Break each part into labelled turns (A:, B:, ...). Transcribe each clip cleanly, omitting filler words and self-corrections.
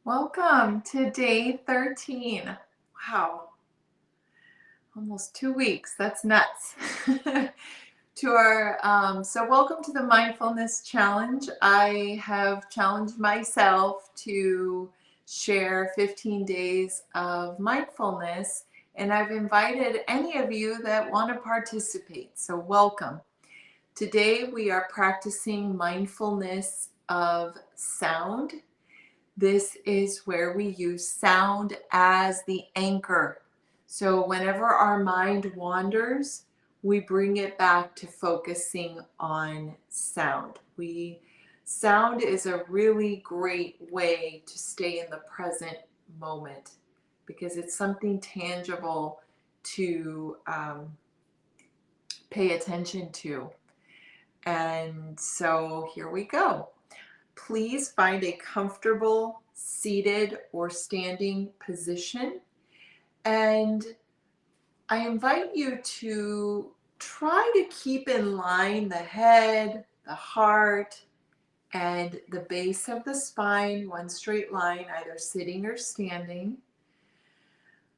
A: Welcome to day 13. Wow, almost 2 weeks. That's nuts. Welcome to the Mindfulness Challenge. I have challenged myself to share 15 days of mindfulness, and I've invited any of you that want to participate. So, welcome. Today, we are practicing mindfulness of sound. This is where we use sound as the anchor. So whenever our mind wanders, we bring it back to focusing on sound. Sound is a really great way to stay in the present moment because it's something tangible to pay attention to. And so here we go. Please find a comfortable seated or standing position. And I invite you to try to keep in line the head, the heart, and the base of the spine, one straight line, either sitting or standing.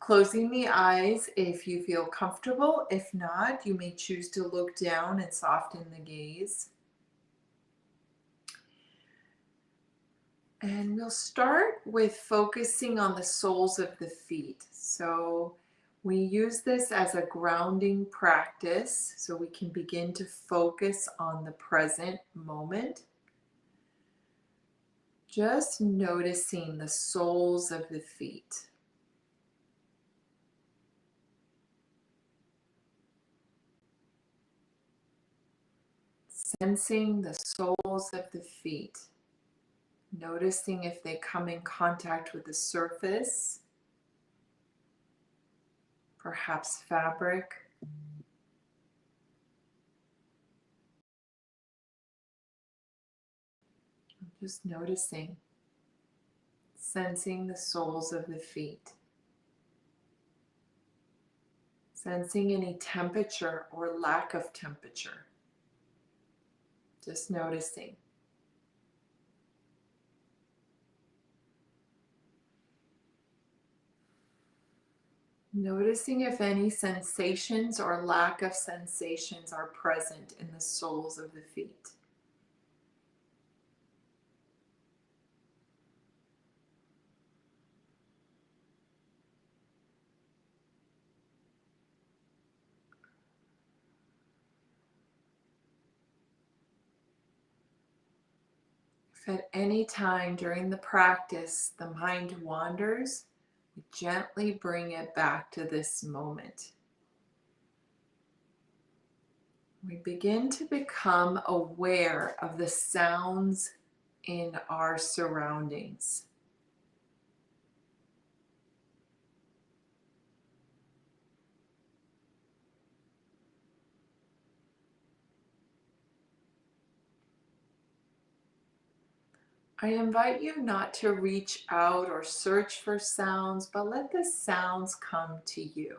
A: Closing the eyes if you feel comfortable. If not, you may choose to look down and soften the gaze. And we'll start with focusing on the soles of the feet. So we use this as a grounding practice so we can begin to focus on the present moment. Just noticing the soles of the feet. Sensing the soles of the feet. Noticing if they come in contact with the surface, perhaps fabric. Just noticing, sensing the soles of the feet. Sensing any temperature or lack of temperature. Just noticing. Noticing if any sensations or lack of sensations are present in the soles of the feet. If at any time during the practice the mind wanders, we gently bring it back to this moment. We begin to become aware of the sounds in our surroundings. I invite you not to reach out or search for sounds, but let the sounds come to you.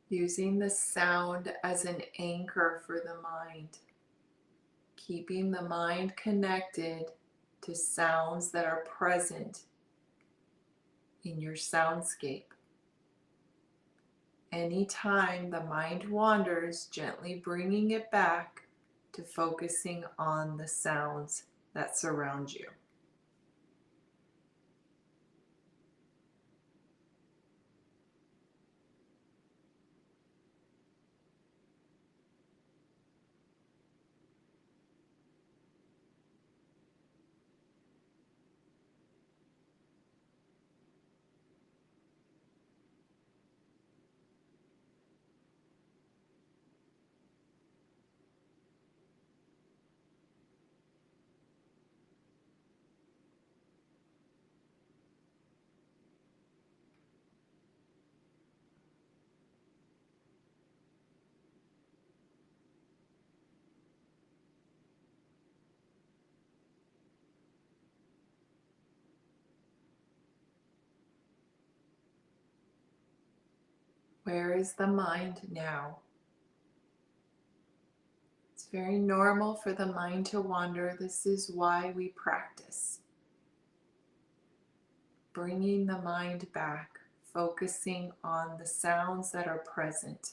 A: Using the sound as an anchor for the mind, keeping the mind connected to sounds that are present in your soundscape. Anytime the mind wanders, gently bringing it back to focusing on the sounds that surround you. Where is the mind now? It's very normal for the mind to wander. This is why we practice. Bringing the mind back, focusing on the sounds that are present.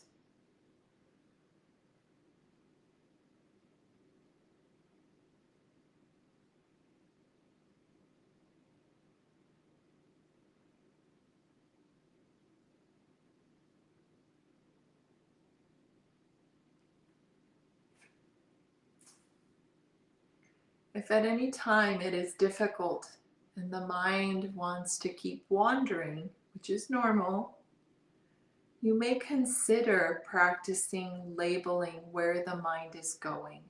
A: If at any time it is difficult and the mind wants to keep wandering, which is normal, you may consider practicing labeling where the mind is going.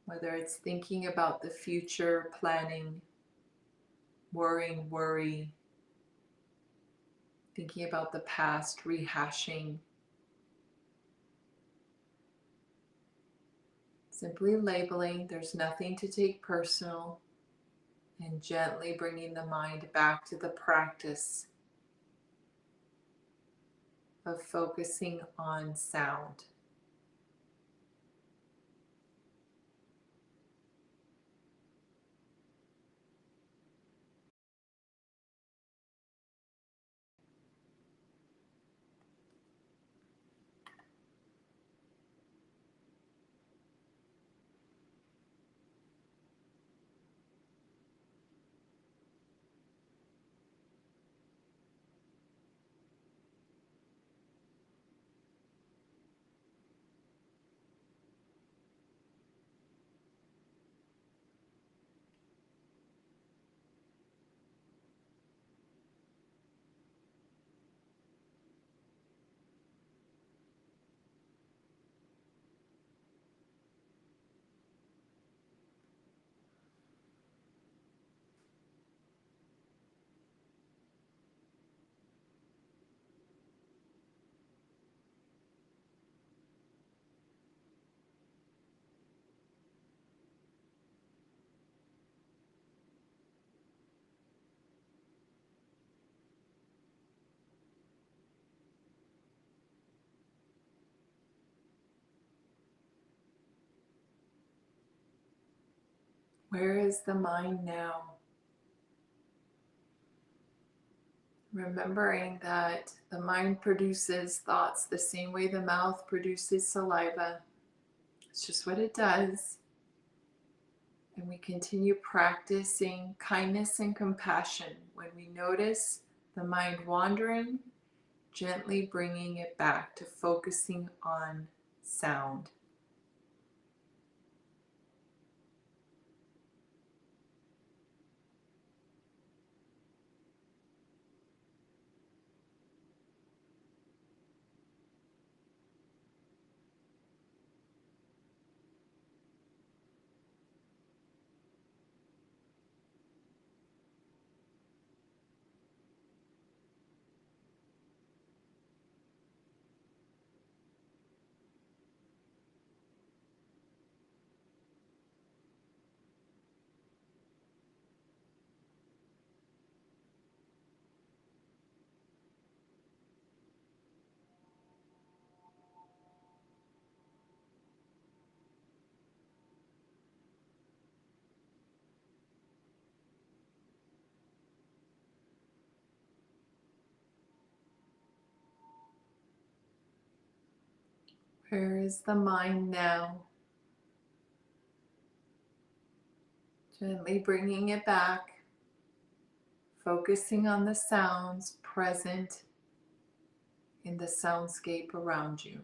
A: Whether it's thinking about the future, planning, worry, thinking about the past, rehashing. Simply labeling, there's nothing to take personal, and gently bringing the mind back to the practice of focusing on sound. Where is the mind now? Remembering that the mind produces thoughts the same way the mouth produces saliva. It's just what it does. And we continue practicing kindness and compassion when we notice the mind wandering, gently bringing it back to focusing on sound. Where is the mind now? Gently bringing it back, focusing on the sounds present in the soundscape around you.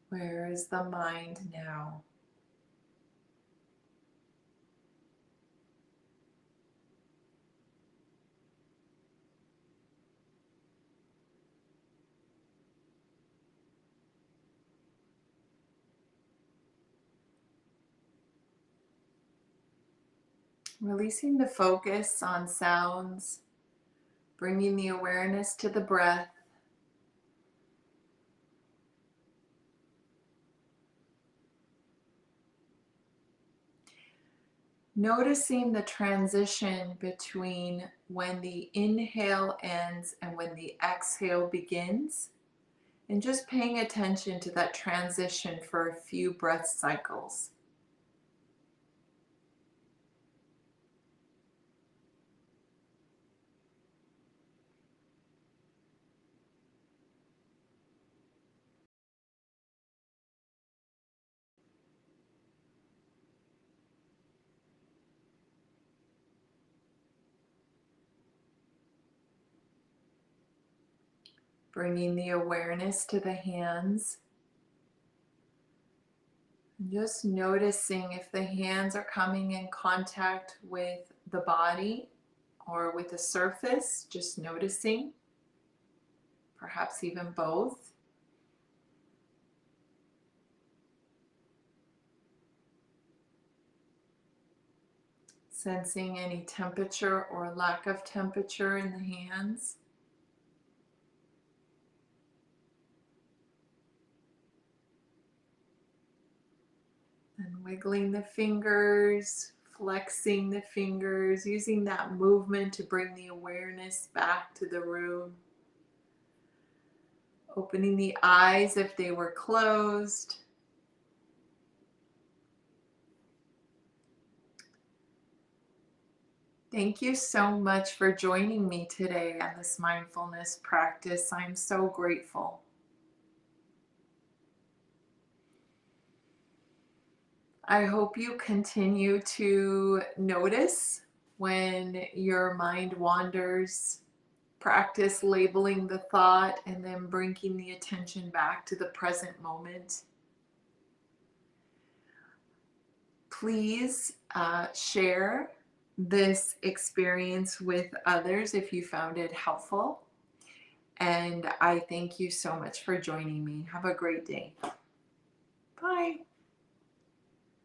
A: Where is the mind now? Releasing the focus on sounds, bringing the awareness to the breath. Noticing the transition between when the inhale ends and when the exhale begins, and just paying attention to that transition for a few breath cycles. Bringing the awareness to the hands. Just noticing if the hands are coming in contact with the body or with the surface, just noticing, perhaps even both. Sensing any temperature or lack of temperature in the hands. And wiggling the fingers, flexing the fingers, using that movement to bring the awareness back to the room. Opening the eyes if they were closed. Thank you so much for joining me today on this mindfulness practice. I'm so grateful. I hope you continue to notice when your mind wanders. Practice labeling the thought and then bringing the attention back to the present moment. Please share this experience with others if you found it helpful. And I thank you so much for joining me. Have a great day. Bye.